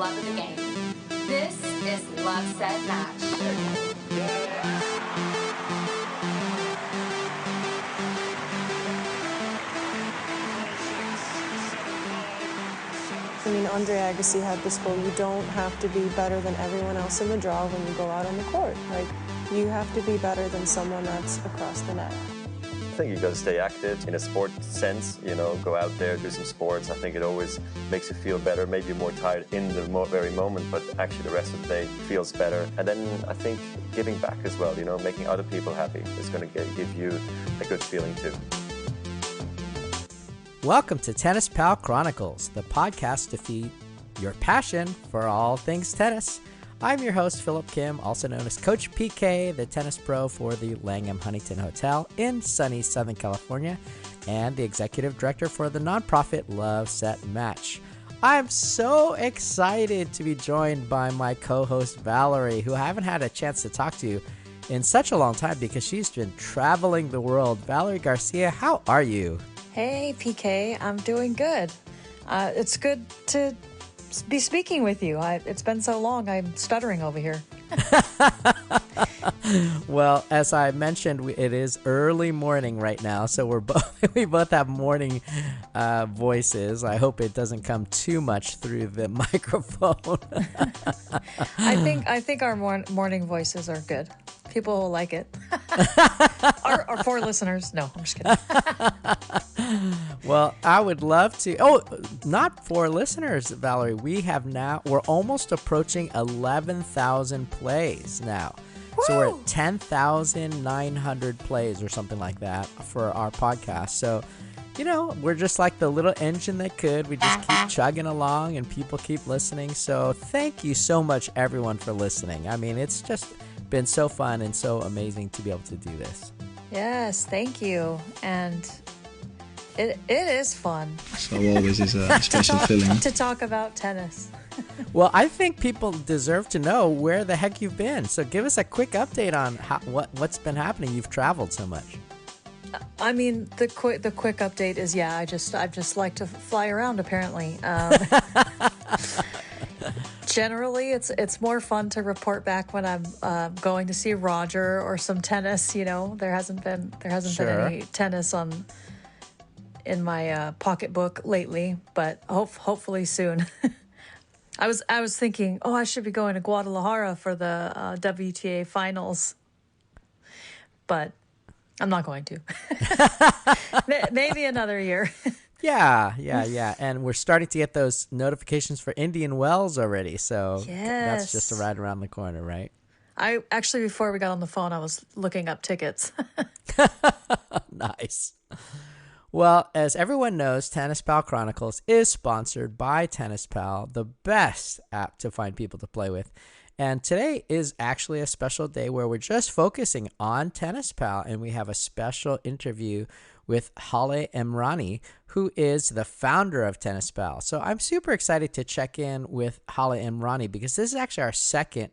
love of the game. This is LoveSetMatch. I mean, Andre Agassi had this quote, you don't have to be better than everyone else in the draw when you go out on the court. Like, you have to be better than someone that's across the net. I think you got to stay active in a sport sense, go out there, do some sports. I think it always makes you feel better. Maybe you're more tired in the very moment, but actually the rest of the day feels better. And then I think giving back as well, making other people happy is going to give you a good feeling too. Welcome to TennisPAL Chronicles, the podcast to feed your passion for all things tennis. I'm your host, Philip Kim, also known as Coach PK, the tennis pro for the Langham Huntington Hotel in sunny Southern California, and the executive director for the nonprofit LoveSetMatch. I'm so excited to be joined by my co-host, Valerie, who I haven't had a chance to talk to in such a long time because she's been traveling the world. Valerie Garcia, how are you? Hey, PK, I'm doing good. It's good to be speaking with you. It's been so long, I'm stuttering over here. Well, as I mentioned, it is early morning right now, so we both have morning voices. I hope it doesn't come too much through the microphone. I think our morning voices are good. People will like it. Our four listeners. No, I'm just kidding. Well, I would love to. Oh, not for listeners, Valerie. We're almost approaching 11,000 plays now. Woo! So we're at 10,900 plays or something like that for our podcast. So, we're just like the little engine that could. We just keep chugging along and people keep listening. So thank you so much, everyone, for listening. I mean, it's just been so fun and so amazing to be able to do this. Yes, thank you. And it is fun. So always is a special feeling. To talk about tennis. Well, I think people deserve to know where the heck you've been. So give us a quick update on what's been happening. You've traveled so much. I mean, the quick update is, I just like to fly around, apparently. Generally, it's more fun to report back when I'm going to see Roger or some tennis. There hasn't been any tennis in my pocketbook lately, but hopefully soon. I was thinking, I should be going to Guadalajara for the WTA finals, but I'm not going to. Maybe another year. Yeah. And we're starting to get those notifications for Indian Wells already. So That's just right around the corner, right? I actually, before we got on the phone, I was looking up tickets. Nice. Well, as everyone knows, TennisPAL Chronicles is sponsored by TennisPAL, the best app to find people to play with. And today is actually a special day where we're just focusing on TennisPAL, and we have a special interview with Haleh Emrani, who is the founder of TennisPAL. So I'm super excited to check in with Haleh Emrani because this is actually our second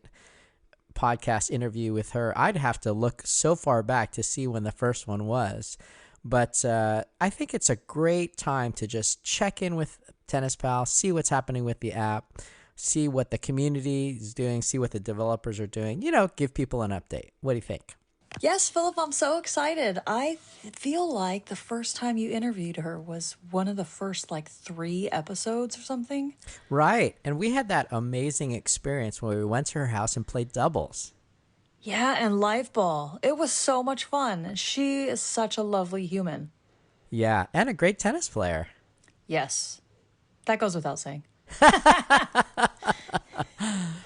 podcast interview with her. I'd have to look so far back to see when the first one was. But I think it's a great time to just check in with TennisPAL, see what's happening with the app, see what the community is doing, see what the developers are doing, give people an update. What do you think? Yes, Philip, I'm so excited. I feel like the first time you interviewed her was one of the first 3 episodes or something. Right. And we had that amazing experience when we went to her house and played doubles. Yeah, and live ball. It was so much fun. She is such a lovely human. Yeah, and a great tennis player. Yes. That goes without saying.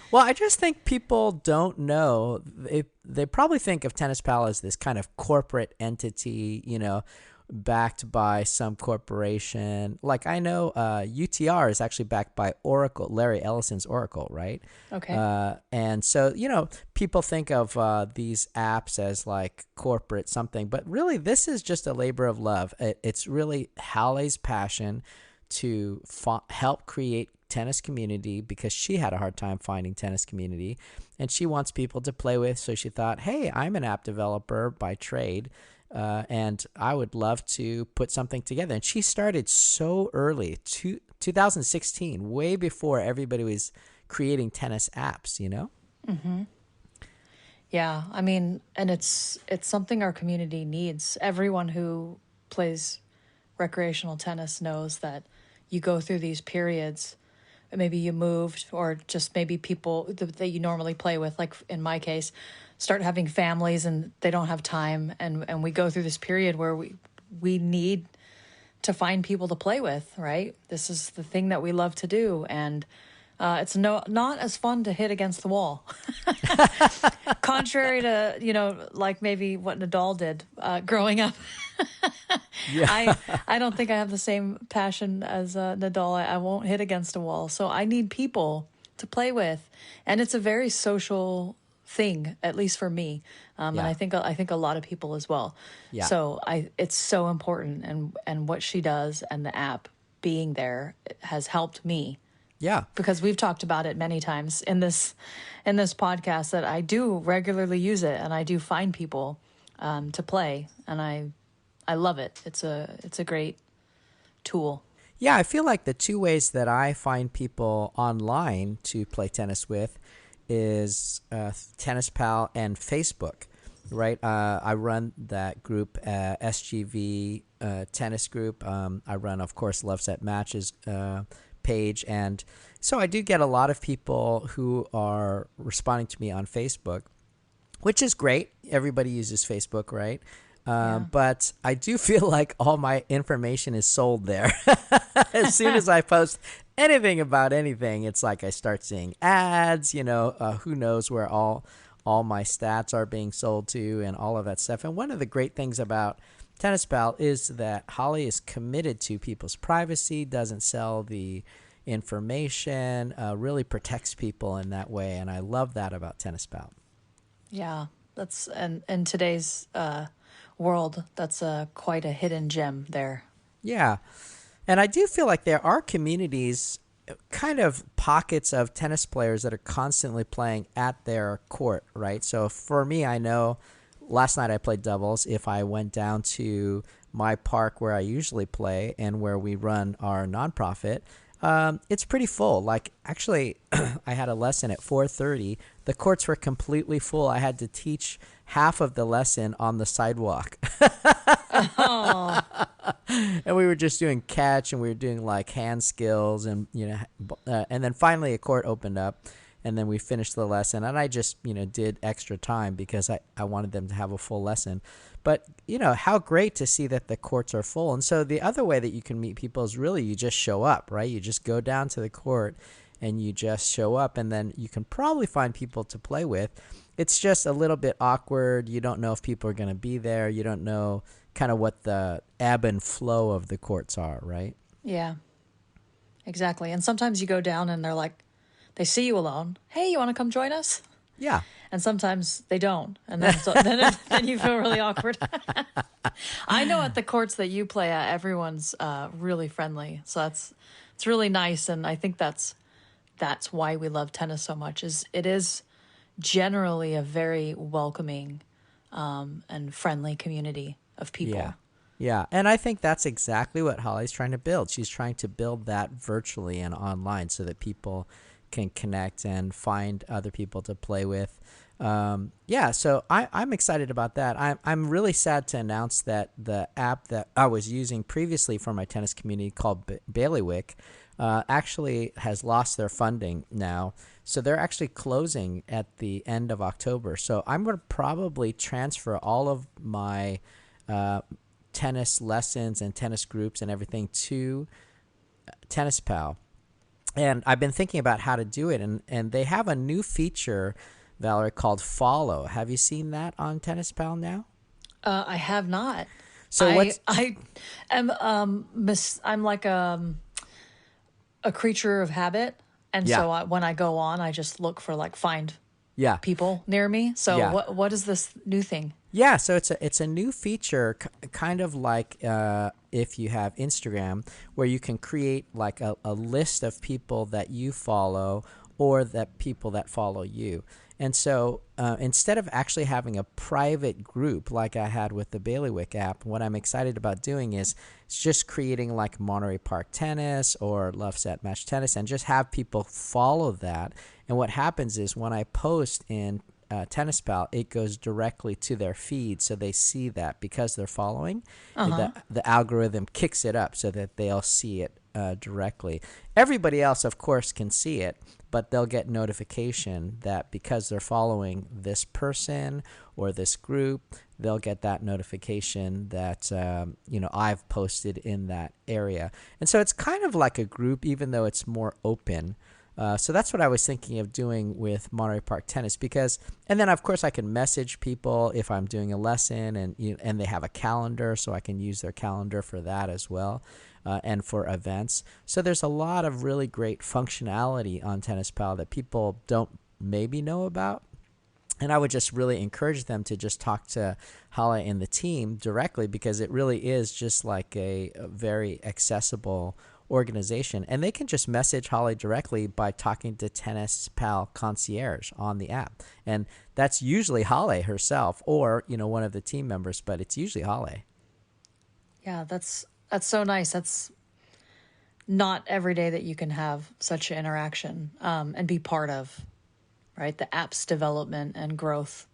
Well, I just think people don't know. They probably think of TennisPAL as this kind of corporate entity, backed by some corporation. Like I know UTR is actually backed by Oracle, Larry Ellison's Oracle, right? Okay. And so, people think of these apps as like corporate something, but really this is just a labor of love. It's really Haleh's passion to help create tennis community because she had a hard time finding tennis community and she wants people to play with. So she thought, hey, I'm an app developer by trade. And I would love to put something together. And she started so early, 2016, way before everybody was creating tennis apps, you know? Yeah, I mean, and it's something our community needs. Everyone who plays recreational tennis knows that you go through these periods. Maybe you moved, or just maybe people that you normally play with, like in my case, start having families and they don't have time, and we go through this period where we need to find people to play with, right? This is the thing that we love to do, and it's not as fun to hit against the wall. Contrary to, like maybe what Nadal did growing up. Yeah. I don't think I have the same passion as Nadal. I won't hit against a wall. So I need people to play with. And it's a very social thing, at least for me. And I think a lot of people as well. Yeah. So it's so important. And what she does and the app being there has helped me. Yeah. Because we've talked about it many times in this podcast, that I do regularly use it, and I do find people to play, and I love it. It's a great tool. Yeah, I feel like the two ways that I find people online to play tennis with is TennisPAL and Facebook, right? I run that group, SGV tennis group. I run, of course, LoveSetMatch's page, and so I do get a lot of people who are responding to me on Facebook, which is great. Everybody uses Facebook, right? But I do feel like all my information is sold there. As soon as I post anything about anything, it's like I start seeing ads, who knows where all my stats are being sold to and all of that stuff. And one of the great things about TennisPAL is that Haleh is committed to people's privacy, doesn't sell the information, really protects people in that way. And I love that about TennisPAL. Yeah, that's, and in today's world, that's quite a hidden gem there. Yeah. And I do feel like there are communities, kind of pockets of tennis players that are constantly playing at their court, right? So for me, I know last night I played doubles. If I went down to my park where I usually play and where we run our nonprofit, it's pretty full. Like, actually, I had a lesson at 4:30. The courts were completely full. I had to teach half of the lesson on the sidewalk. Oh. And we were just doing catch, and we were doing like hand skills, and and then finally a court opened up, and then we finished the lesson, and I just did extra time because I wanted them to have a full lesson. But how great to see that the courts are full. And so the other way that you can meet people is really you just show up, right? You just go down to the court and you just show up, and then you can probably find people to play with. It's just a little bit awkward. You don't know if people are going to be there. You don't know kind of what the ebb and flow of the courts are, right? Yeah, exactly. And sometimes you go down and they're like, they see you alone. Hey, you want to come join us? Yeah. And sometimes they don't. And then then you feel really awkward. I know at the courts that you play at, everyone's really friendly. So it's really nice. And I think that's why we love tennis so much, is it is generally a very welcoming and friendly community of people. Yeah. And I think that's exactly what Haleh's trying to build. She's trying to build that virtually and online so that people can connect and find other people to play with. So I'm excited about that. I'm really sad to announce that the app that I was using previously for my tennis community called Bailiwick actually has lost their funding now. So they're actually closing at the end of October. So I'm going to probably transfer all of my tennis lessons and tennis groups and everything to TennisPAL. And I've been thinking about how to do it. And they have a new feature, Valerie, called Follow. Have you seen that on TennisPAL now? I have not. So I am I'm like a creature of habit, and so when I go on, I just look for find people near me. So what is this new thing? Yeah, so it's a new feature, kind of like if you have Instagram, where you can create like a list of people that you follow, or that people that follow you. And so instead of actually having a private group like I had with the Bailiwick app, what I'm excited about doing is just creating like Monterey Park Tennis or LoveSetMatch Tennis and just have people follow that. And what happens is when I post in TennisPAL, it goes directly to their feed, so they see that because they're following. The algorithm kicks it up so that they'll see it directly. Everybody else, of course, can see it, but they'll get notification that because they're following this person or this group, they'll get that notification that I've posted in that area. And so it's kind of like a group, even though it's more open. So that's what I was thinking of doing with Monterey Park Tennis and then of course I can message people if I'm doing a lesson and they have a calendar, so I can use their calendar for that as well, and for events. So there's a lot of really great functionality on TennisPAL that people don't maybe know about. And I would just really encourage them to just talk to Haleh and the team directly, because it really is just like a very accessible organization, and they can just message Haleh directly by talking to TennisPAL concierge on the app, and that's usually Haleh herself or one of the team members, but it's usually Haleh. Yeah, that's so nice. That's not every day that you can have such an interaction and be part of, right, the app's development and growth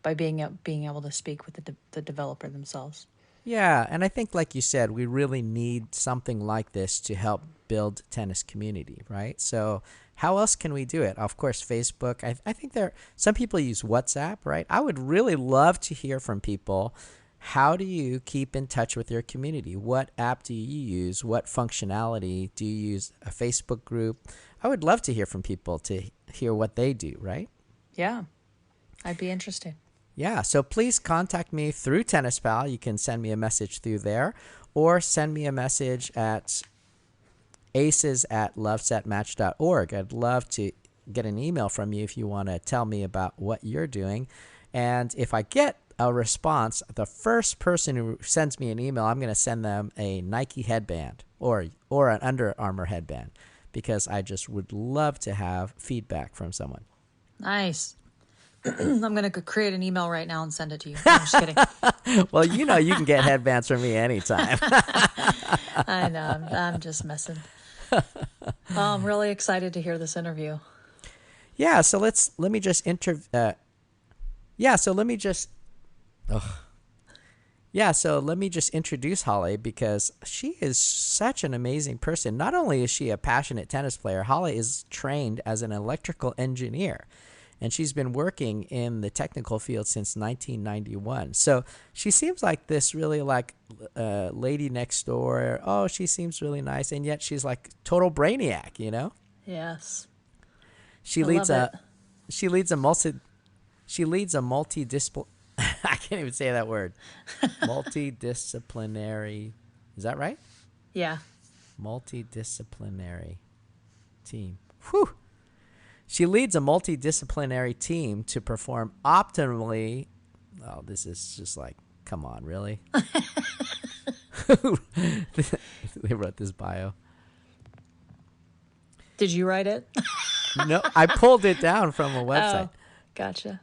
by being able to speak with the developer themselves. Yeah, and I think, like you said, we really need something like this to help build tennis community, right? So how else can we do it? Of course, Facebook. I think some people use WhatsApp, right? I would really love to hear from people. How do you keep in touch with your community? What app do you use? What functionality do you use? A Facebook group? I would love to hear from people to hear what they do, right? Yeah, I'd be interested. Yeah, so please contact me through TennisPAL. You can send me a message through there, or send me a message at aces@lovesetmatch.org. I'd love to get an email from you if you want to tell me about what you're doing. And if I get a response, the first person who sends me an email, I'm going to send them a Nike headband or an Under Armour headband, because I just would love to have feedback from someone. Nice. I'm going to create an email right now and send it to you. I'm just kidding. Well, you can get headbands from me anytime. I know. I'm just messing. I'm really excited to hear this interview. Yeah, so let me just introduce Haleh, because she is such an amazing person. Not only is she a passionate tennis player, Haleh is trained as an electrical engineer, and she's been working in the technical field since 1991. So she seems like this really like lady next door. Oh, she seems really nice, and yet she's like total brainiac, Yes. She leads a multidisciplinary. I can't even say that word. Multidisciplinary. Is that right? Yeah. Multidisciplinary team. Whew. She leads a multidisciplinary team to perform optimally. Oh, this is just like, come on, really? They wrote this bio. Did you write it? No, I pulled it down from a website. Oh, gotcha.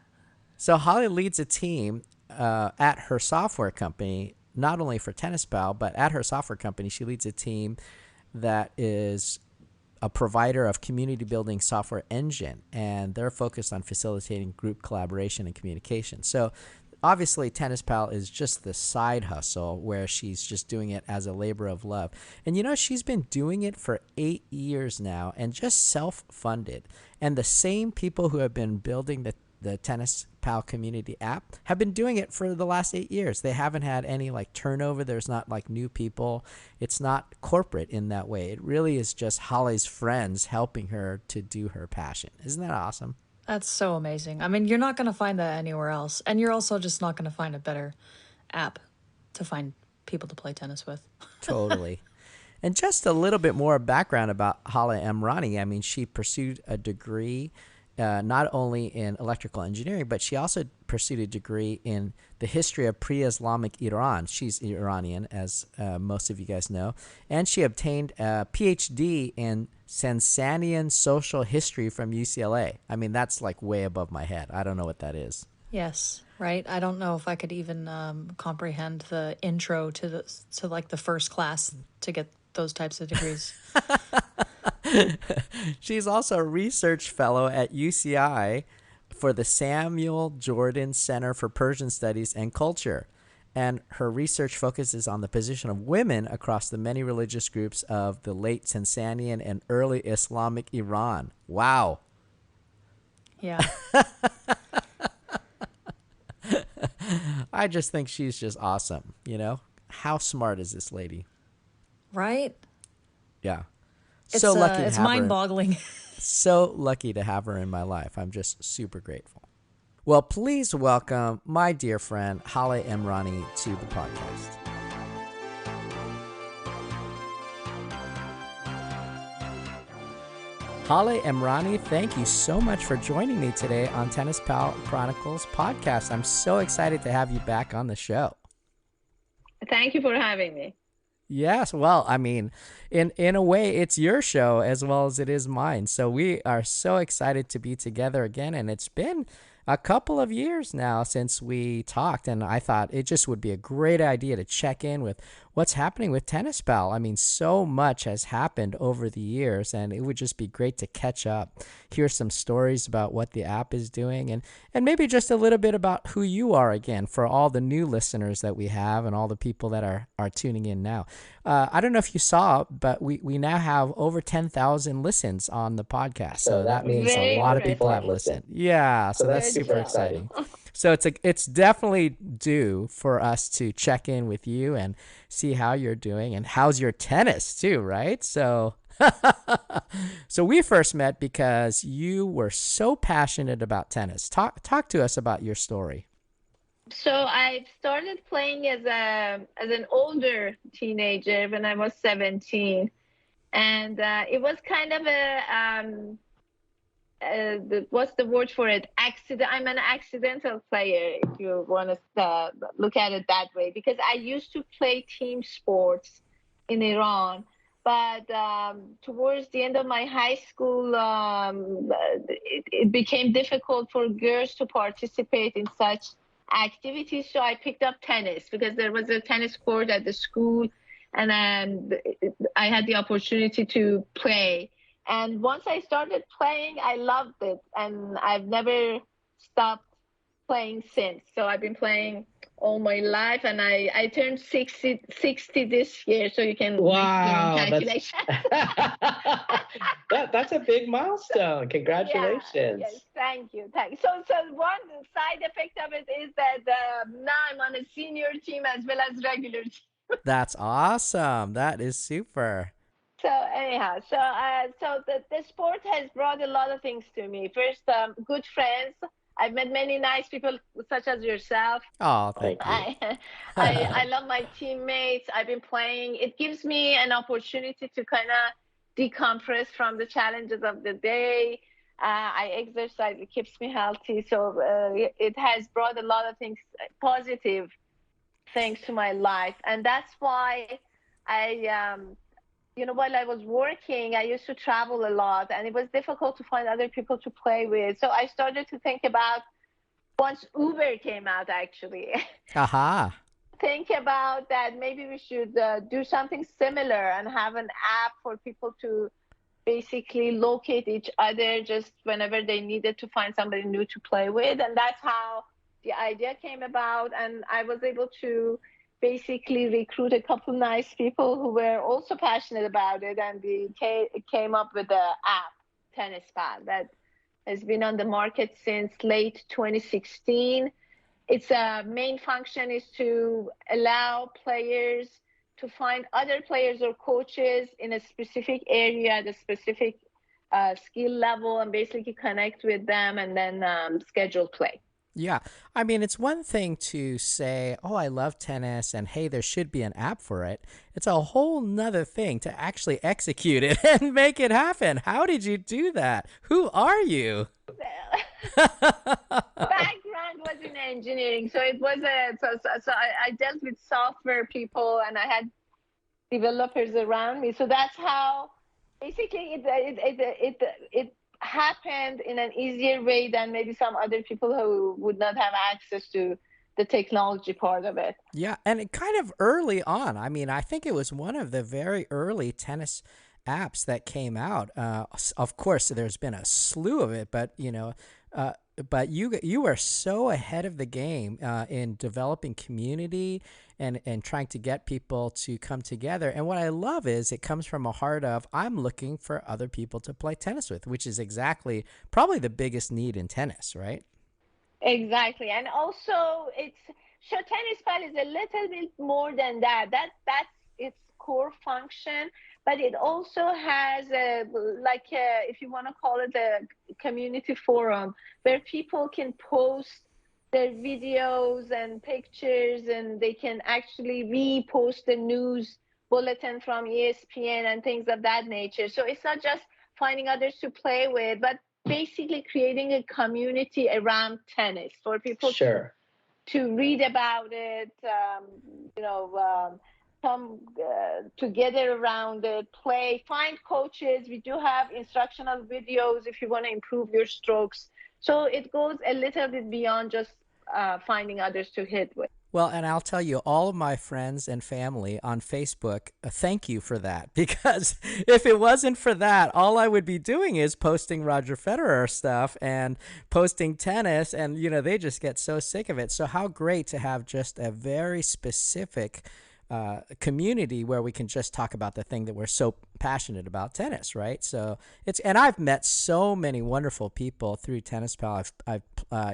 So Haleh leads a team at her software company, not only for TennisPAL, but at her software company, she leads a team that is a provider of community building software engine, and they're focused on facilitating group collaboration and communication. So obviously TennisPAL is just the side hustle where she's just doing it as a labor of love. And she's been doing it for 8 years now, and just self-funded. And the same people who have been building the TennisPAL community app have been doing it for the last 8 years. They haven't had any like turnover. There's not like new people. It's not corporate in that way. It really is just Haleh's friends helping her to do her passion. Isn't that awesome? That's so amazing. I mean, you're not going to find that anywhere else. And you're also just not going to find a better app to find people to play tennis with. Totally. And just a little bit more background about Haleh Emrani. I mean, she pursued a degree not only in electrical engineering, but she also pursued a degree in the history of pre-Islamic Iran. She's Iranian, as most of you guys know. And she obtained a PhD in Sasanian social history from UCLA. I mean, that's like way above my head. I don't know what that is. Yes, right. I don't know if I could even comprehend the intro to like the first class to get those types of degrees. She's also a research fellow at UCI for the Samuel Jordan Center for Persian Studies and Culture. And her research focuses on the position of women across the many religious groups of the late Sasanian and early Islamic Iran. Wow. Yeah. I just think she's just awesome, you know? How smart is this lady? Right? Yeah. It's, so lucky. It's mind-boggling. So lucky to have her in my life. I'm just super grateful. Well, please welcome my dear friend Haleh Emrani to the podcast. Haleh Emrani, thank you so much for joining me today on TennisPAL Chronicles podcast. I'm so excited to have you back on the show. Thank you for having me. Yes, well, I mean, in a way, it's your show as well as it is mine. So we are so excited to be together again, and it's been a couple of years now since we talked, and I thought it just would be a great idea to check in with what's happening with TennisPAL. I mean, so much has happened over the years, and it would just be great to catch up, hear some stories about what the app is doing, and maybe just a little bit about who you are again for all the new listeners that we have and all the people that are tuning in now. I don't know if you saw, but we now have over 10,000 listens on the podcast. So that means a lot of people have listened. Yeah, so that's super exciting. So it's definitely due for us to check in with you and see how you're doing and how's your tennis too, right? So so we first met because you were so passionate about tennis. Talk to us about your story. So I started playing as an older teenager when I was 17, and it was kind of what's the word for it? Accident. I'm an accidental player, if you want to look at it that way, because I used to play team sports in Iran. But towards the end of my high school, it became difficult for girls to participate in such activities. So I picked up tennis because there was a tennis court at the school, and I had the opportunity to play. And once I started playing, I loved it, and I've never stopped playing since. So I've been playing all my life, and I turned 60 this year, so you can make your calculations. That's a big milestone. Congratulations. Yes, thank you. So one side effect of it is that now I'm on a senior team as well as regular team. That's awesome. That is super. So anyhow, so the sport has brought a lot of things to me. First, good friends. I've met many nice people, such as yourself. Oh, thank you. I love my teammates. I've been playing. It gives me an opportunity to kind of decompress from the challenges of the day. I exercise. It keeps me healthy. So it has brought a lot of things, positive things to my life. And that's why while I was working, I used to travel a lot, and it was difficult to find other people to play with. So I started to think about, once Uber came out, actually, think about that maybe we should do something similar and have an app for people to basically locate each other just whenever they needed to find somebody new to play with. And that's how the idea came about. And I was able to basically recruit a couple nice people who were also passionate about it, and we came up with the app TennisPAL that has been on the market since late 2016. Its main function is to allow players to find other players or coaches in a specific area, the specific skill level, and basically connect with them and then schedule play. Yeah. I mean, it's one thing to say, oh, I love tennis and hey, there should be an app for it. It's a whole nother thing to actually execute it and make it happen. How did you do that? Who are you? Background was in engineering, so it was I dealt with software people and I had developers around me. So that's how basically it happened in an easier way than maybe some other people who would not have access to the technology part of it. Yeah, and it kind of early on. I mean, I think it was one of the very early tennis apps that came out. Of course, there's been a slew of it, but but you were so ahead of the game in developing community and trying to get people to come together. And what I love is it comes from a heart of I'm looking for other people to play tennis with, which is exactly probably the biggest need in tennis, right? Exactly, and also TennisPAL is a little bit more than that. That's its core function, but it also has if you want to call it a community forum where people can post their videos and pictures, and they can actually repost the news bulletin from ESPN and things of that nature. So it's not just finding others to play with, but basically creating a community around tennis for people to read about it, come together around it, play, find coaches. We do have instructional videos if you want to improve your strokes. So it goes a little bit beyond just finding others to hit with. Well, and I'll tell you, all of my friends and family on Facebook, thank you for that. Because if it wasn't for that, all I would be doing is posting Roger Federer stuff and posting tennis. And, they just get so sick of it. So how great to have just a very specific community where we can just talk about the thing that we're so passionate about, tennis, right? So and I've met so many wonderful people through TennisPAL. I've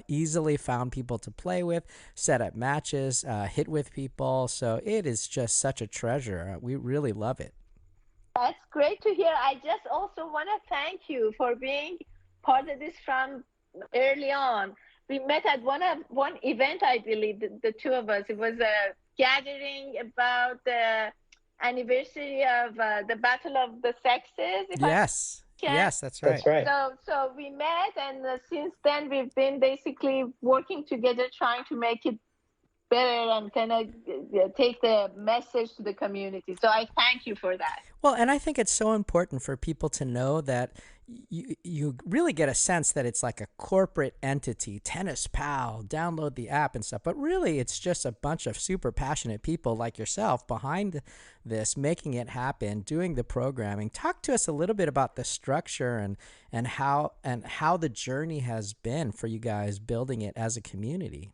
easily found people to play with, set up matches, hit with people. So it is just such a treasure. We really love it. That's great to hear. I just also want to thank you for being part of this from early on. We met at one event, I believe, the two of us. It was a gathering about the anniversary of the Battle of the Sexes. Yes, that's right. That's right. So we met, and since then we've been basically working together, trying to make it better and kind of take the message to the community. So I thank you for that. Well, and I think it's so important for people to know that you really get a sense that it's like a corporate entity, TennisPAL, download the app and stuff. But really, it's just a bunch of super passionate people like yourself behind this, making it happen, doing the programming. Talk to us a little bit about the structure and how the journey has been for you guys building it as a community.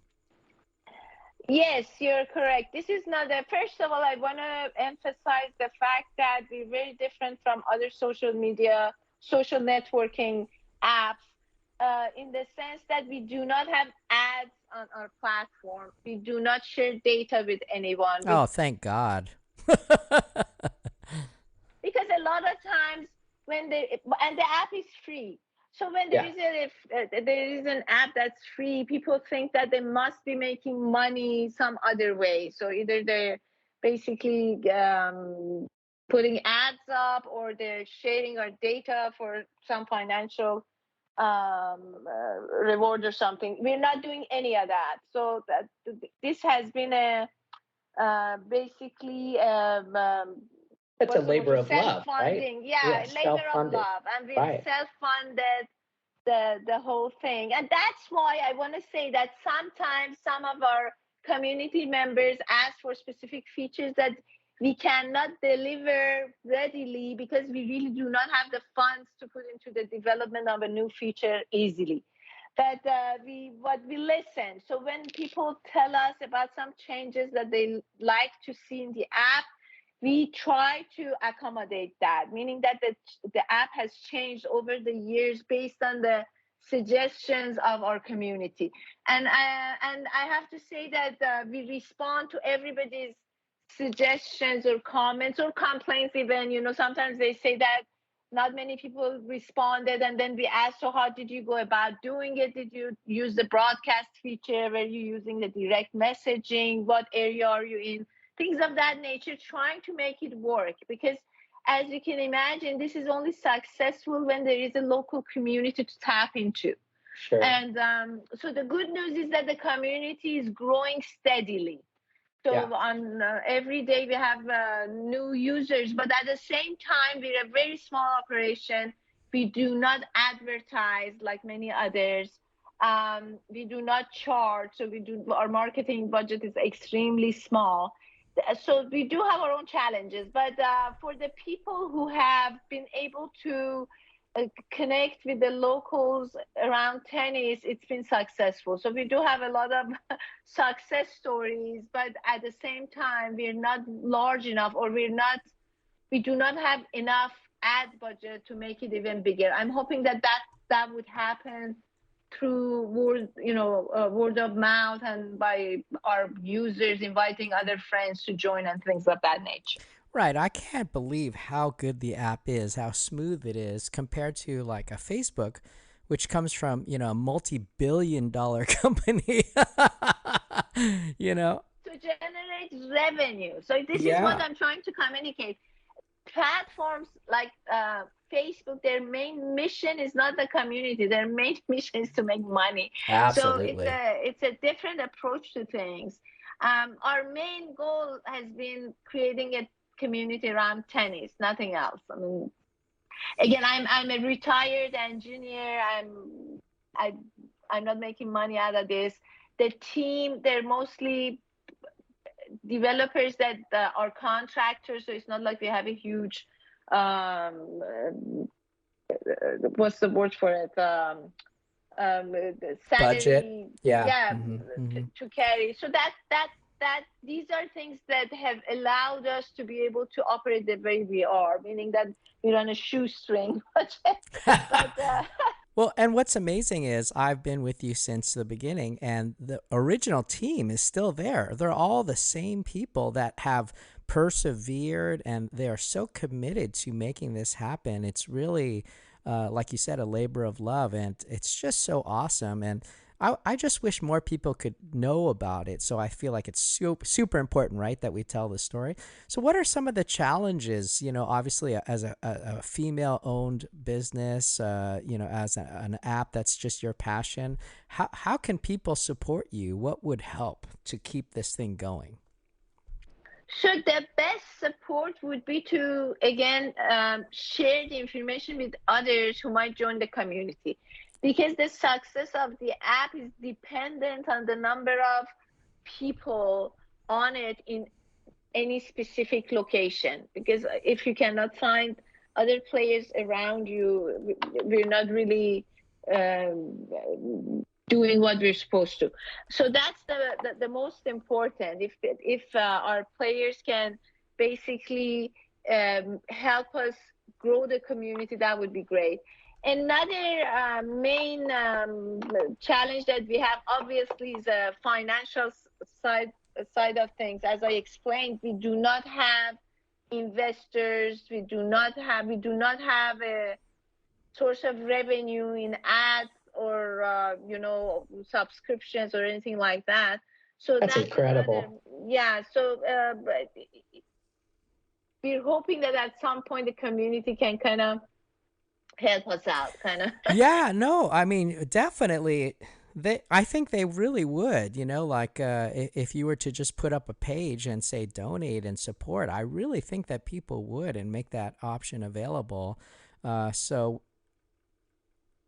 Yes, you're correct. This is not first of all, I want to emphasize the fact that we're very different from other social media, social networking apps in the sense that we do not have ads on our platform. We do not share data with anyone. Oh, thank God. Because a lot of times and the app is free. So when there is an app that's free, people think that they must be making money some other way. So either they're basically putting ads up, or they're sharing our data for some financial reward or something. We're not doing any of that. So this has been basically it's a labor of love, right? Labor of love, and we self-funded the whole thing. And that's why I want to say that sometimes some of our community members ask for specific features that we cannot deliver readily because we really do not have the funds to put into the development of a new feature easily. But we listen. So when people tell us about some changes that they like to see in the app, we try to accommodate that, meaning that the app has changed over the years based on the suggestions of our community. And I have to say that we respond to everybody's suggestions or comments or complaints even. Sometimes they say that not many people responded. And then we asked, so how did you go about doing it? Did you use the broadcast feature? Were you using the direct messaging? What area are you in? Things of that nature, trying to make it work. Because as you can imagine, this is only successful when there is a local community to tap into. Sure. And so the good news is that the community is growing steadily. So on every day we have new users, but at the same time, we're a very small operation. We do not advertise like many others. We do not charge. So our marketing budget is extremely small. So we do have our own challenges, but for the people who have been able to connect with the locals around tennis, it's been successful. So we do have a lot of success stories, but at the same time, we're not large enough, or we do not have enough ad budget to make it even bigger. I'm hoping that would happen through word of mouth, and by our users inviting other friends to join and things of that nature. Right. I can't believe how good the app is, how smooth it is compared to like a Facebook, which comes from, a multi-billion-dollar company, To generate revenue. So this is what I'm trying to communicate. Platforms like Facebook, their main mission is not the community. Their main mission is to make money. Absolutely. So it's a different approach to things. Our main goal has been creating a community around tennis, nothing else. I mean, again, I'm a retired engineer. I'm not making money out of this. The team, they're mostly developers that are contractors, so it's not like we have a huge what's the word for it, salary, budget. To carry. So that these are things that have allowed us to be able to operate the way we are, meaning that we're on a shoestring budget. Well, and what's amazing is I've been with you since the beginning, and the original team is still there. They're all the same people that have persevered, and they are so committed to making this happen. It's really, like you said, a labor of love, and it's just so awesome. And I just wish more people could know about it. So I feel like it's super important, right, that we tell the story. So what are some of the challenges, obviously as a female-owned business, as an app that's just your passion, how can people support you? What would help to keep this thing going? So the best support would be to, again, share the information with others who might join the community. Because the success of the app is dependent on the number of people on it in any specific location. Because if you cannot find other players around you, we're not really doing what we're supposed to. So that's the most important. If our players can basically help us grow the community, that would be great. Another main challenge that we have, obviously, is a financial side of things. As I explained, we do not have investors. We do not have a source of revenue in ads or subscriptions or anything like that. So that's incredible. So we're hoping that at some point the community can kind of help us out, kind of. Yeah, no, I mean, definitely. I think they really would, if you were to just put up a page and say donate and support, I really think that people would and make that option available. So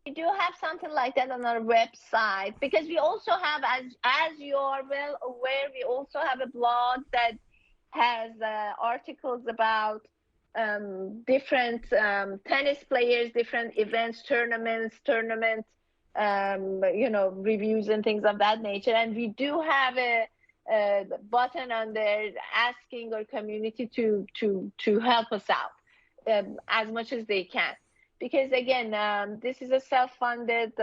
we do have something like that on our website, because we also have, as you are well aware, we also have a blog that has articles about different tennis players, different events, tournament reviews and things of that nature. And we do have a button on there asking our community to help us out as much as they can. Because again, this is a self-funded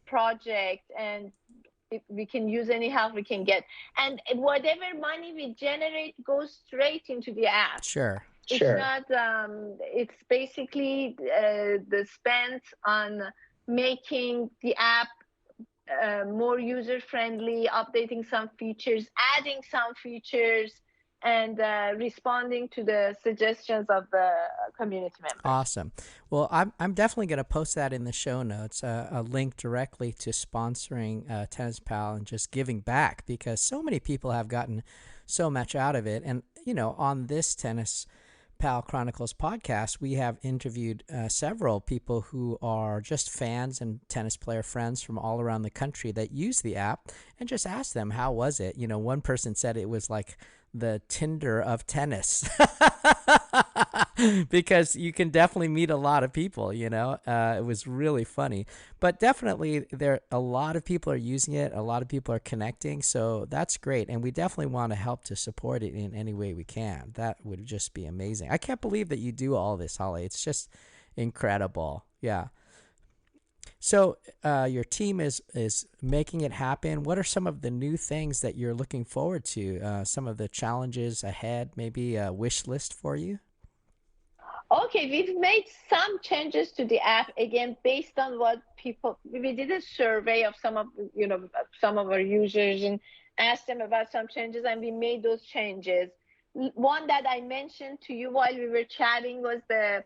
project, and we can use any help we can get. And whatever money we generate goes straight into the app. Sure. Sure. It's not. It's basically the spent on making the app more user friendly, updating some features, adding some features, and responding to the suggestions of the community members. Awesome. Well, I'm definitely going to post that in the show notes, a link directly to sponsoring TennisPAL and just giving back, because so many people have gotten so much out of it. And, you know, on this TennisPAL Chronicles podcast, we have interviewed several people who are just fans and tennis player friends from all around the country that use the app, and just asked them, how was it? You know, one person said it was like the Tinder of tennis. Because you can definitely meet a lot of people, you know. It was really funny. But definitely a lot of people are using it. A lot of people are connecting. So that's great. And we definitely want to help to support it in any way we can. That would just be amazing. I can't believe that you do all this, Haleh. It's just incredible. Yeah. So your team is making it happen. What are some of the new things that you're looking forward to? Some of the challenges ahead, maybe a wish list for you? Okay, we've made some changes to the app, again, based on what we did a survey of some of our users and asked them about some changes, and we made those changes. One that I mentioned to you while we were chatting was the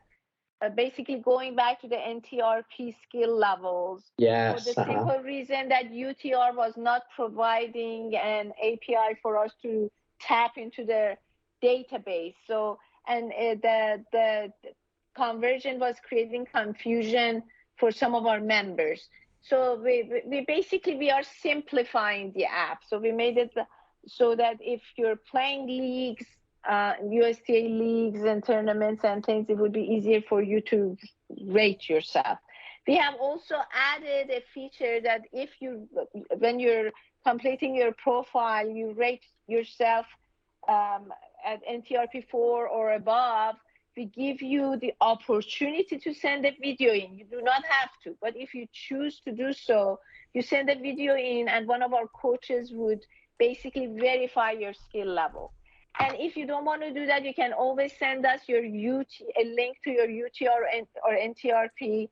basically going back to the NTRP skill levels. Yes. For the simple reason that UTR was not providing an API for us to tap into their database. So, and the conversion was creating confusion for some of our members. So we basically are simplifying the app. So we made it so that if you're playing leagues, USTA leagues and tournaments and things, it would be easier for you to rate yourself. We have also added a feature that when you're completing your profile, you rate yourself at NTRP 4 or above. We give you the opportunity to send a video in. You do not have to, but if you choose to do so, you send a video in and one of our coaches would basically verify your skill level. And if you don't want to do that, you can always send us a link to your UTR or NTRP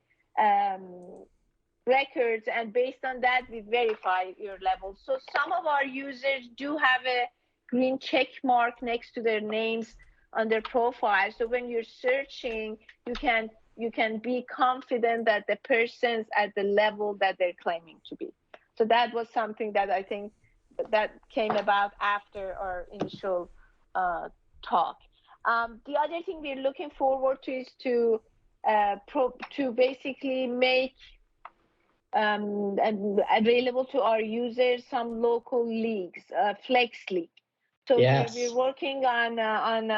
records, and based on that, we verify your level. So some of our users do have a green check mark next to their names on their profile. So when you're searching, you can be confident that the person's at the level that they're claiming to be. So that was something that I think that came about after our initial talk. The other thing we're looking forward to is to basically make available to our users some local leagues, flex league. So yes, we're working on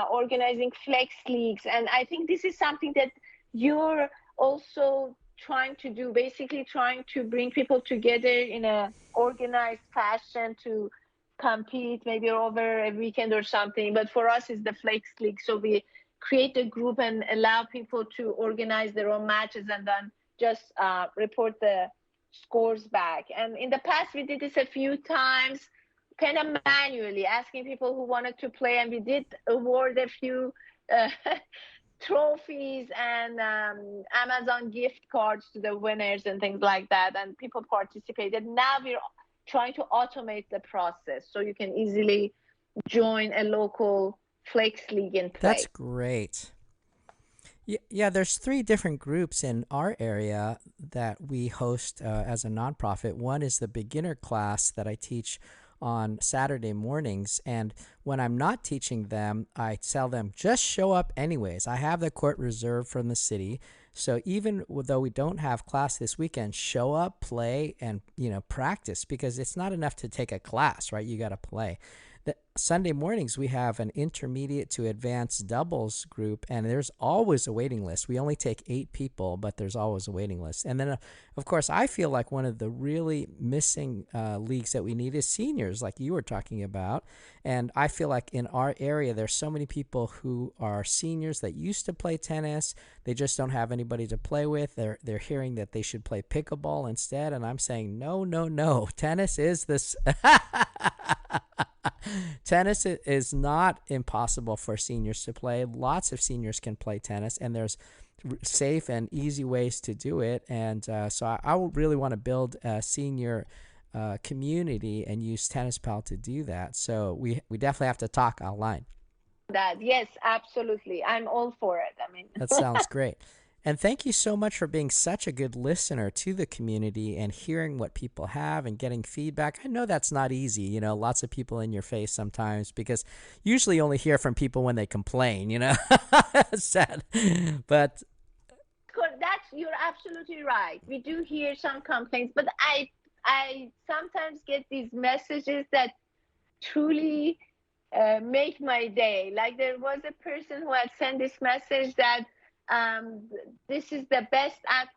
organizing flex leagues, and I think this is something that you're also trying to do, basically trying to bring people together in a organized fashion to compete maybe over a weekend or something. But for us, it's the flex league. So we create a group and allow people to organize their own matches and then just report the scores back. And in the past, we did this a few times, kind of manually, asking people who wanted to play, and we did award a few trophies and Amazon gift cards to the winners and things like that, and people participated. Now we're trying to automate the process so you can easily join a local flex league and play. That's great. Yeah, there's 3 different groups in our area that we host as a nonprofit. One is the beginner class that I teach on Saturday mornings, and when I'm not teaching them, I tell them just show up anyways. I have the court reserved from the city, so even though we don't have class this weekend, show up, play, and practice, because it's not enough to take a class, right? You got to play. Sunday mornings, we have an intermediate to advanced doubles group, and there's always a waiting list. We only take 8 people, but there's always a waiting list. And then, of course, I feel like one of the really missing leagues that we need is seniors, like you were talking about. And I feel like in our area, there's so many people who are seniors that used to play tennis. They just don't have anybody to play with. They're hearing that they should play pickleball instead, and I'm saying, no. Tennis is this... Tennis is not impossible for seniors to play. Lots of seniors can play tennis, and there's safe and easy ways to do it. And so I would really want to build a senior community and use TennisPAL to do that. So we definitely have to talk online. Yes, absolutely. I'm all for it. I mean, that sounds great. And thank you so much for being such a good listener to the community and hearing what people have and getting feedback. I know that's not easy, you know, lots of people in your face sometimes, because usually you only hear from people when they complain, you know. Sad. But you're absolutely right. We do hear some complaints, but I sometimes get these messages that truly make my day. Like there was a person who had sent this message that this is the best app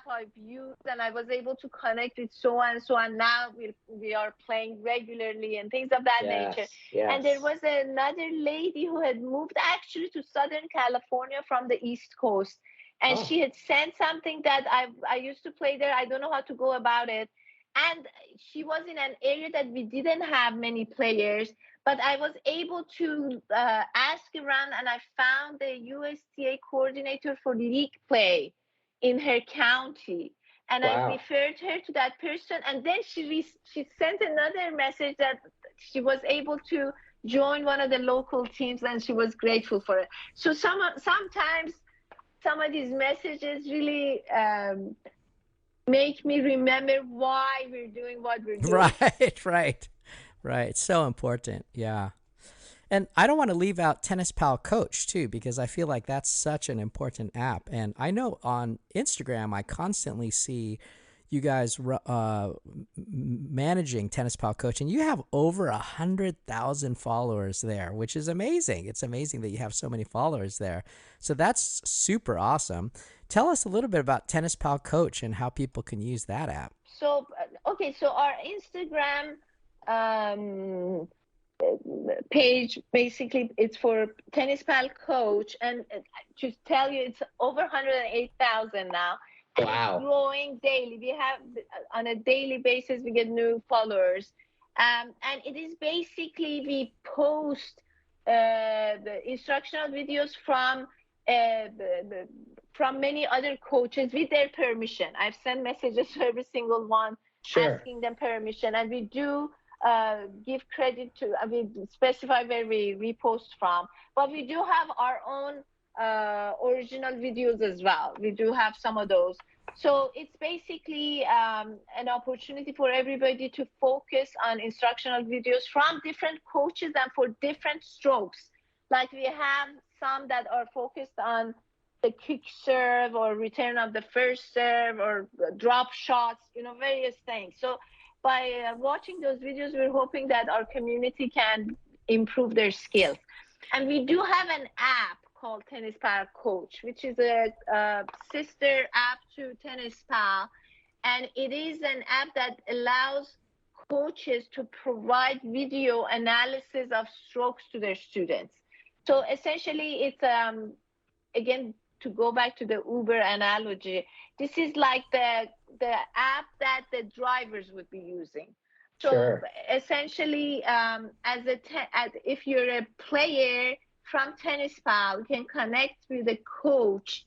I've used, and I was able to connect with so and so, and now we are playing regularly and things of that nature. Yes. And there was another lady who had moved actually to Southern California from the East Coast, and she had sent something that I used to play there. I don't know how to go about it. And she was in an area that we didn't have many players, but I was able to ask around, and I found the USTA coordinator for league play in her county. And I referred her to that person. And then she sent another message that she was able to join one of the local teams, and she was grateful for it. So sometimes some of these messages really make me remember why we're doing what we're doing. Right. So important. Yeah. And I don't want to leave out TennisPAL Coach too, because I feel like that's such an important app. And I know on Instagram, I constantly see you guys managing TennisPAL Coach, and you have over 100,000 followers there, which is amazing. It's amazing that you have so many followers there. So that's super awesome. Tell us a little bit about TennisPAL Coach and how people can use that app. So, so our Instagram page, basically, it's for TennisPAL Coach, and to tell you, it's over 108,000 now. And it's growing daily. We have, on a daily basis, we get new followers. And it is basically, we post the instructional videos from many other coaches with their permission. I've sent messages to every single one asking them permission, and we do give credit to, we specify where we repost from, but we do have our own original videos as well. We do have some of those. So it's basically an opportunity for everybody to focus on instructional videos from different coaches and for different strokes. Like we have some that are focused on the quick serve or return of the first serve or drop shots, you know, various things. So by watching those videos, we're hoping that our community can improve their skills. And we do have an app called TennisPAL Coach, which is a sister app to TennisPAL. And it is an app that allows coaches to provide video analysis of strokes to their students. So essentially, it's, again, to go back to the Uber analogy, this is like the app that the drivers would be using. So essentially, if you're a player from TennisPAL, you can connect with a coach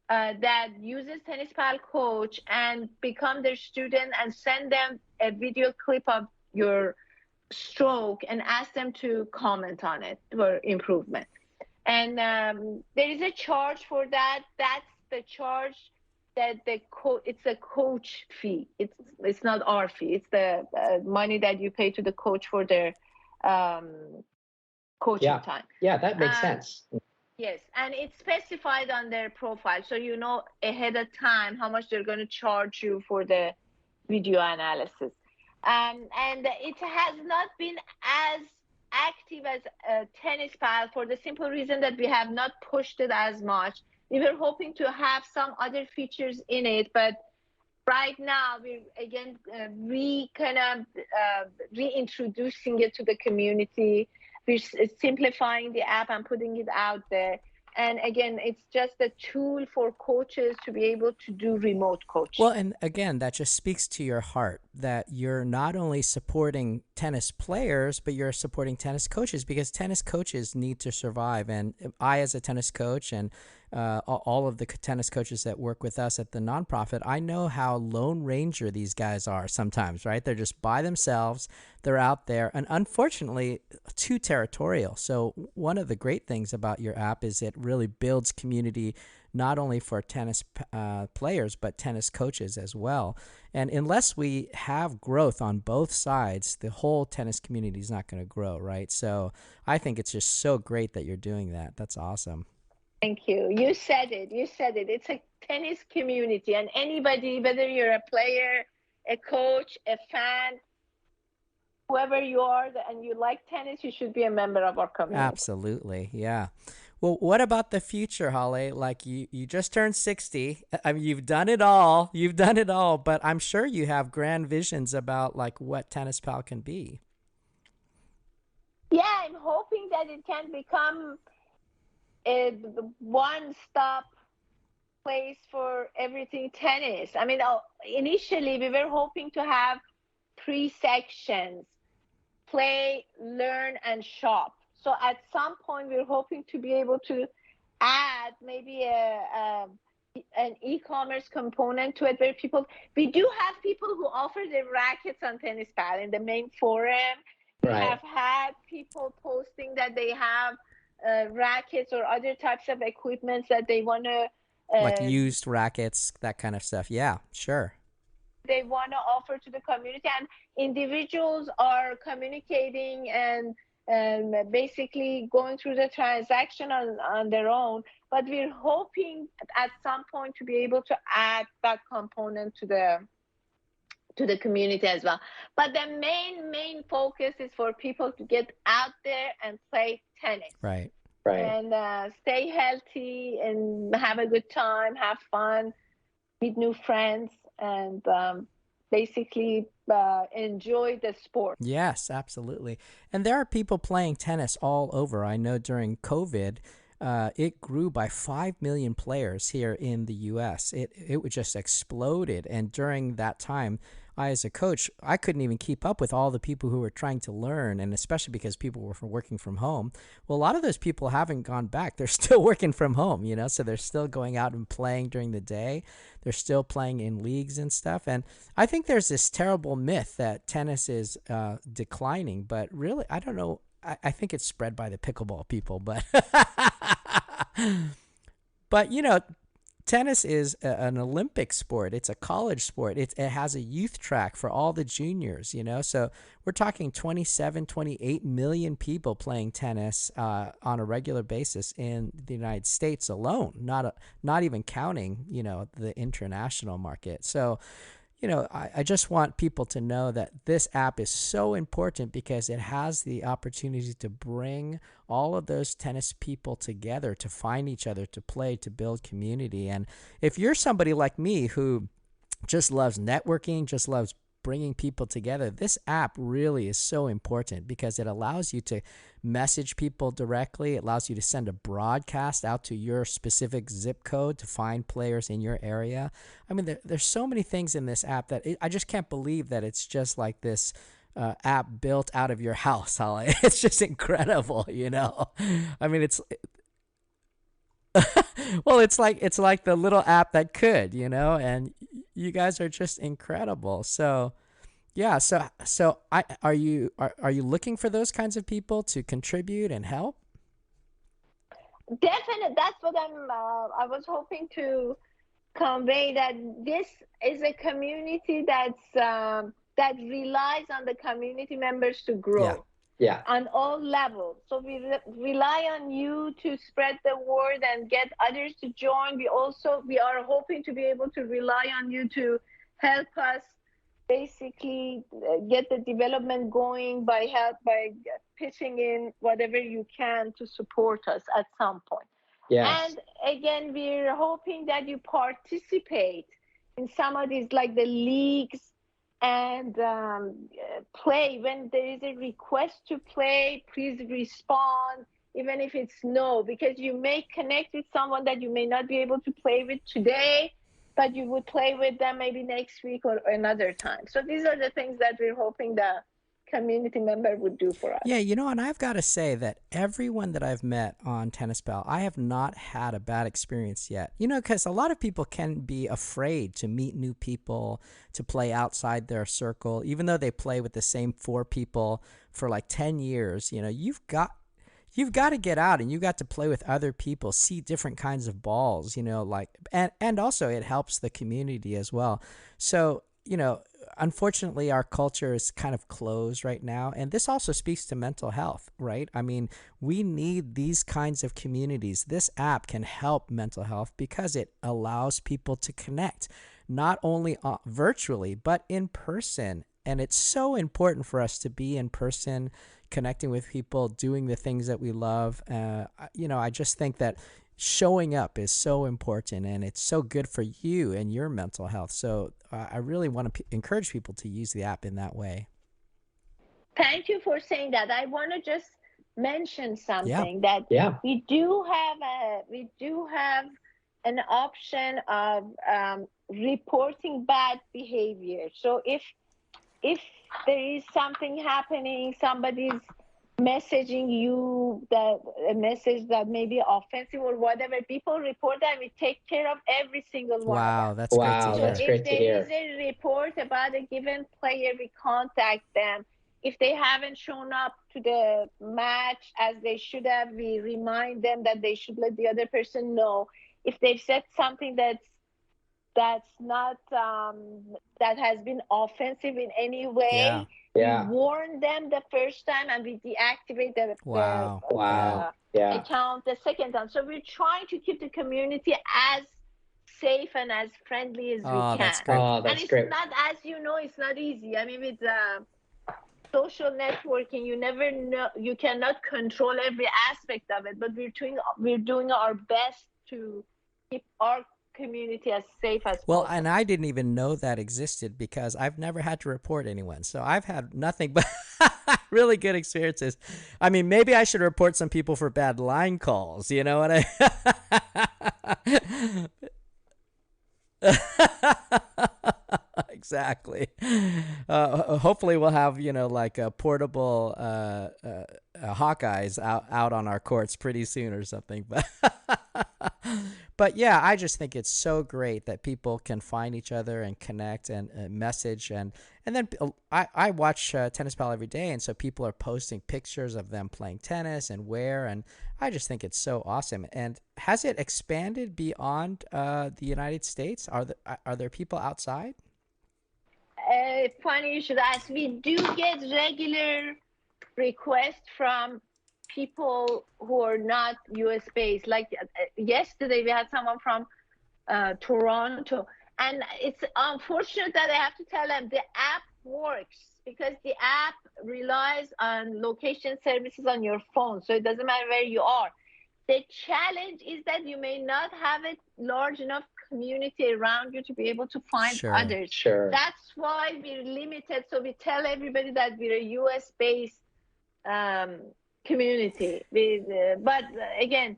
that uses TennisPAL Coach and become their student and send them a video clip of your stroke and ask them to comment on it for improvement. And there is a charge for that. That's the charge that it's a coach fee. It's not our fee. It's the money that you pay to the coach for their coaching time. Yeah, that makes sense. Yes, and it's specified on their profile, so you know ahead of time how much they're going to charge you for the video analysis. And it has not been as active as TennisPAL for the simple reason that we have not pushed it as much. We were hoping to have some other features in it, but right now we're again reintroducing it to the community. We're simplifying the app and putting it out there. And again, it's just a tool for coaches to be able to do remote coaching. Well, and again, that just speaks to your heart, that you're not only supporting tennis players, but you're supporting tennis coaches, because tennis coaches need to survive. And I, as a tennis coach, and all of the tennis coaches that work with us at the nonprofit, I know how lone ranger these guys are sometimes, right? They're just by themselves. They're out there, and unfortunately, too territorial. So one of the great things about your app is it really builds community, not only for tennis players, but tennis coaches as well. And unless we have growth on both sides, the whole tennis community is not going to grow, right? So I think it's just so great that you're doing that. That's awesome. Thank you. You said it. You said it. It's a tennis community, and anybody, whether you're a player, a coach, a fan, whoever you are, and you like tennis, you should be a member of our community. Absolutely. Yeah. Well, what about the future, Haleh? Like you just turned 60. I mean, you've done it all. You've done it all, but I'm sure you have grand visions about like what TennisPAL can be. Yeah, I'm hoping that it can become a one-stop place for everything tennis. I mean, initially we were hoping to have 3 sections: play, learn, and shop. So at some point, we're hoping to be able to add maybe an e-commerce component to it, where we do have people who offer their rackets on TennisPAL in the main forum. Right. We have had people posting that they have rackets or other types of equipment that they want to like used rackets, that kind of stuff. Yeah, sure. They want to offer to the community, and individuals are communicating and basically going through the transaction on their own. But we're hoping at some point to be able to add that component to the community as well. But the main focus is for people to get out there and play tennis. Right. And stay healthy and have a good time, have fun, meet new friends, and basically enjoy the sport. Yes, absolutely. And there are people playing tennis all over. I know during COVID, it grew by 5 million players here in the U.S. It just exploded. And during that time, I, as a coach, I couldn't even keep up with all the people who were trying to learn, and especially because people were working from home. Well, a lot of those people haven't gone back. They're still working from home, you know, so they're still going out and playing during the day. They're still playing in leagues and stuff. And I think there's this terrible myth that tennis is declining, but really, I don't know. I think it's spread by the pickleball people, but but you know, tennis is an Olympic sport. It's a college sport. It has a youth track for all the juniors, you know. So we're talking 27, 28 million people playing tennis on a regular basis in the United States alone, not even counting, you know, the international market. So, you know, I just want people to know that this app is so important because it has the opportunity to bring all of those tennis people together, to find each other, to play, to build community. And if you're somebody like me who just loves networking, just loves bringing people together, this app really is so important because it allows you to message people directly. It allows you to send a broadcast out to your specific zip code to find players in your area. I mean, there's so many things in this app that I just can't believe that it's just like this app built out of your house, Haleh. It's just incredible, you know. I mean, it's well, it's like the little app that could, you know, and you guys are just incredible. So, yeah. So are you looking for those kinds of people to contribute and help? Definitely, that's what I was hoping to convey, that this is a community that relies on the community members to grow. Yeah. On all levels. So we rely on you to spread the word and get others to join. We are hoping to be able to rely on you to help us basically get the development going by pitching in whatever you can to support us at some point. Yes. And again, we're hoping that you participate in some of these, like the leagues, and play. When there is a request to play, please respond, even if it's no, because you may connect with someone that you may not be able to play with today, but you would play with them maybe next week or another time. So these are the things that we're hoping the community member would do for us. Yeah, you know, and I've got to say that everyone that I've met on TennisPAL, I have not had a bad experience yet. You know, because a lot of people can be afraid to meet new people, to play outside their circle, even though they play with the same 4 people for like 10 years. You know, you've got to get out and you got to play with other people, see different kinds of balls, you know, like, and also it helps the community as well. So, you know, unfortunately, our culture is kind of closed right now. And this also speaks to mental health, right? I mean, we need these kinds of communities. This app can help mental health because it allows people to connect, not only virtually, but in person. And it's so important for us to be in person, connecting with people, doing the things that we love. You know, I just think that showing up is so important, and it's so good for you and your mental health. So I really want to encourage people to use the app in that way. Thank you for saying that. I want to just mention something that we do have an option of reporting bad behavior. So if there is something happening, somebody's messaging you a message that may be offensive or whatever, people report that. We take care of every single one. Wow, that's great to hear. So if there is a report about a given player, we contact them. If they haven't shown up to the match as they should have, we remind them that they should let the other person know. If they've said something that's not that has been offensive in any way, we warn them the first time and we deactivate the account the second time. So we're trying to keep the community as safe and as friendly as we can. That's great. And it's not, as you know, it's not easy. I mean, with social networking, you never know, you cannot control every aspect of it, but we're doing our best to keep our community as safe as possible. Well, and I didn't even know that existed because I've never had to report anyone. So I've had nothing but really good experiences. I mean, maybe I should report some people for bad line calls, you know what Exactly. Hopefully we'll have, you know, like a portable Hawkeyes out on our courts pretty soon or something. But yeah, I just think it's so great that people can find each other and connect and message. And then I watch TennisPAL every day, and so people are posting pictures of them playing tennis and where, and I just think it's so awesome. And has it expanded beyond the United States? Are there people outside? Funny you should ask. We do get regular requests from people who are not US based. Like yesterday we had someone from Toronto, and it's unfortunate that I have to tell them the app works because the app relies on location services on your phone, so it doesn't matter where you are. The challenge is that you may not have a large enough community around you to be able to find others. That's why we're limited. So we tell everybody that we're a US based community. But again,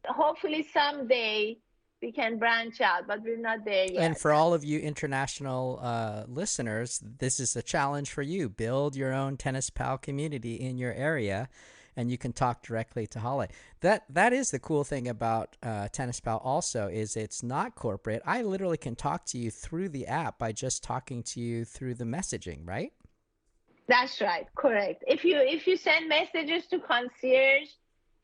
hopefully someday we can branch out, but we're not there yet. And for all of you international listeners, this is a challenge for you. Build your own TennisPAL community in your area, and you can talk directly to Haleh. That is the cool thing about TennisPAL also, is it's not corporate. I literally can talk to you through the app by just talking to you through the messaging, right? That's right, correct. If you send messages to concierge,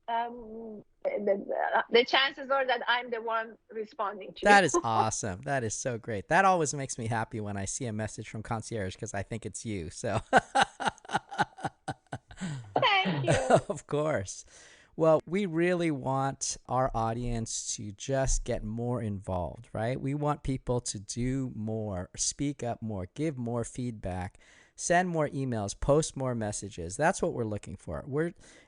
the chances are that I'm the one responding to That is awesome. That is so great. That always makes me happy when I see a message from concierge because I think it's you. So thank you. Of course. Well, we really want our audience to just get more involved, right? We want people to do more, speak up more, give more feedback, send more emails, post more messages. That's what we're looking for.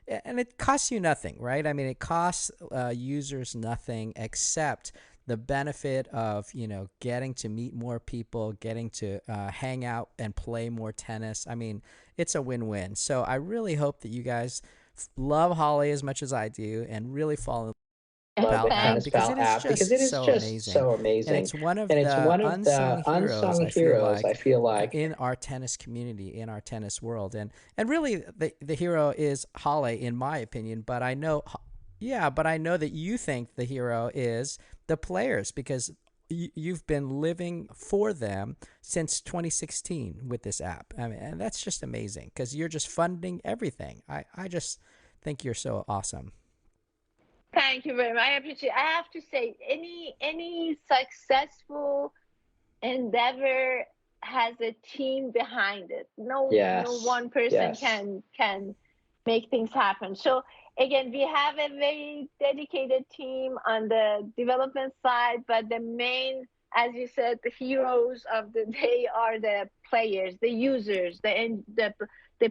And it costs you nothing, right? I mean, it costs users nothing except the benefit of, you know, getting to meet more people, getting to hang out and play more tennis. I mean, it's a win-win. So I really hope that you guys love Haleh as much as I do and really fall in TennisPal app because it is so amazing. amazing. And it's one of And it's the one of unsung the heroes, unsung heroes, I feel like, in our tennis community, in our tennis world. And really, the hero is Haleh, in my opinion. But I know, but I know that you think the hero is the players because you've been living for them since 2016 with this app. I mean, and that's just amazing because you're just funding everything. I just think you're so awesome. Thank you very much. I appreciate. I have to say, any successful endeavor has a team behind it. No one person can make things happen. So again, we have a very dedicated team on the development side, but the main, as you said, the heroes of the day are the players, the users, the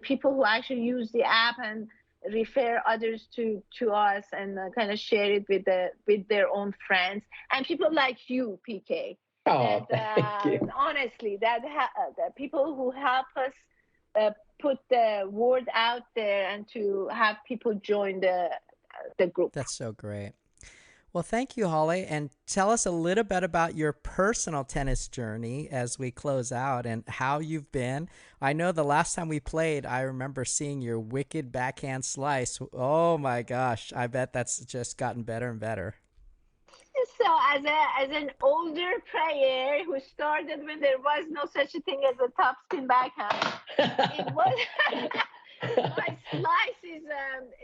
people who actually use the app and refer others to us and kind of share it with their own friends, and people like you, PK. Oh, thank you. Honestly, the people who help us put the word out there and to have people join the group. That's so great. Well, thank you, Haleh, and tell us a little bit about your personal tennis journey as we close out and how you've been. I know the last time we played, I remember seeing your wicked backhand slice. Oh my gosh, I bet that's just gotten better and better. So as an older player who started when there was no such a thing as a topspin backhand, it was my slice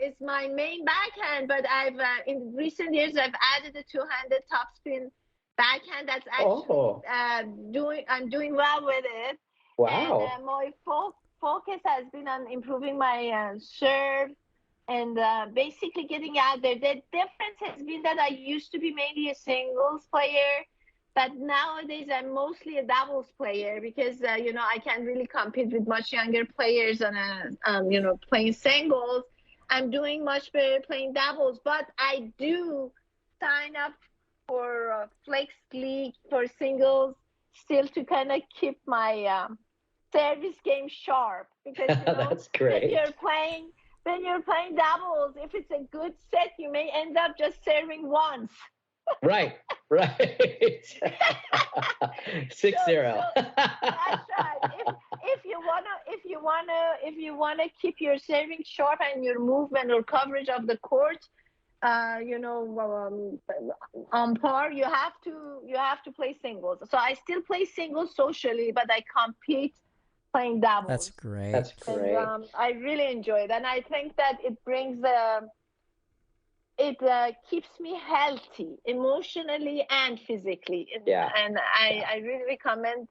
is my main backhand, but I've in recent years I've added a two-handed topspin backhand that's actually I'm doing well with it. Wow. And my focus has been on improving my serve and basically getting out there. The difference has been that I used to be mainly a singles player, but nowadays I'm mostly a doubles player because I can't really compete with much younger players on playing singles. I'm doing much better playing doubles, but I do sign up for Flex League for singles still to kind of keep my service game sharp because that's great. When you're playing doubles, if it's a good set, you may end up just serving once. Right. 6-0. So that's right. If you wanna keep your serving sharp and your movement or coverage of the court, on par, you have to play singles. So I still play singles socially, but I compete playing doubles. That's great. And, I really enjoy it, and I think that it brings keeps me healthy emotionally and physically. Yeah. And I really recommend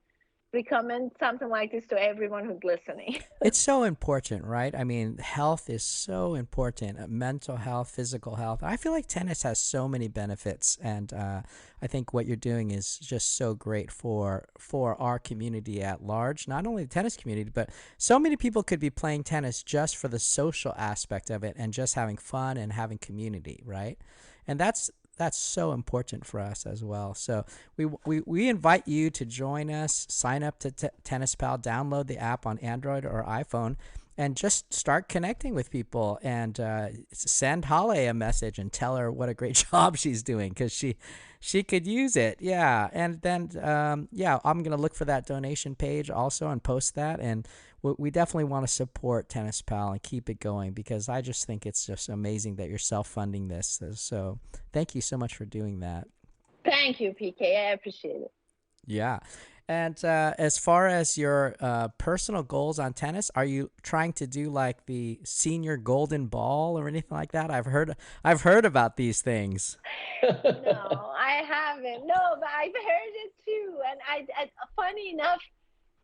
something like this to everyone who's listening. It's so important, right? I mean, health is so important. Mental health, physical health. I feel like tennis has so many benefits, and I think what you're doing is just so great for our community at large. Not only the tennis community, but so many people could be playing tennis just for the social aspect of it and just having fun and having community, right? And that's so important for us as well. So we invite you to join us, sign up to TennisPAL, download the app on Android or iPhone, and just start connecting with people and send Haleh a message and tell her what a great job she's doing because she could use it. Yeah. And then, I'm going to look for that donation page also and post that. And we definitely want to support TennisPAL and keep it going because I just think it's just amazing that you're self-funding this. So thank you so much for doing that. Thank you, PK. I appreciate it. Yeah. And as far as your personal goals on tennis, are you trying to do like the senior golden ball or anything like that? I've heard about these things. No, I haven't. No, but I've heard it too. And I funny enough,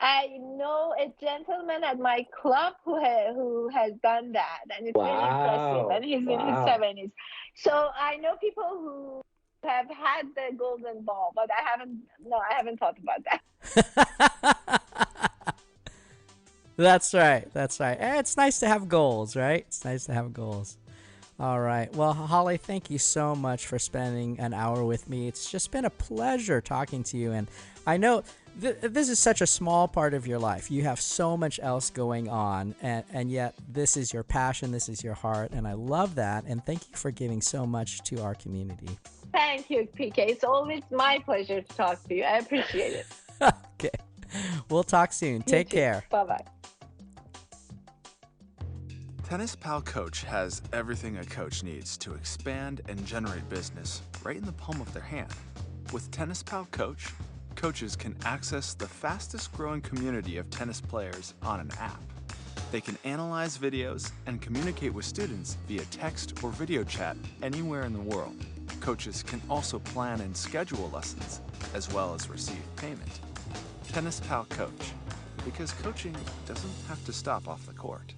I know a gentleman at my club who has done that, and it's really impressive. And he's in his 70s. So I know people who have had the golden ball, but I haven't thought about that. That's right. It's nice to have goals, right? It's nice to have goals. All right. Well, Haleh, thank you so much for spending an hour with me. It's just been a pleasure talking to you. And I know this is such a small part of your life. You have so much else going on, and yet this is your passion, this is your heart, and I love that. And thank you for giving so much to our community. Thank you, PK. It's always my pleasure to talk to you. I appreciate it. Okay. We'll talk soon. Take care. Bye-bye. TennisPAL Coach has everything a coach needs to expand and generate business right in the palm of their hand. With TennisPAL Coach, coaches can access the fastest growing community of tennis players on an app. They can analyze videos and communicate with students via text or video chat anywhere in the world. Coaches can also plan and schedule lessons, as well as receive payment. TennisPAL Coach, because coaching doesn't have to stop off the court.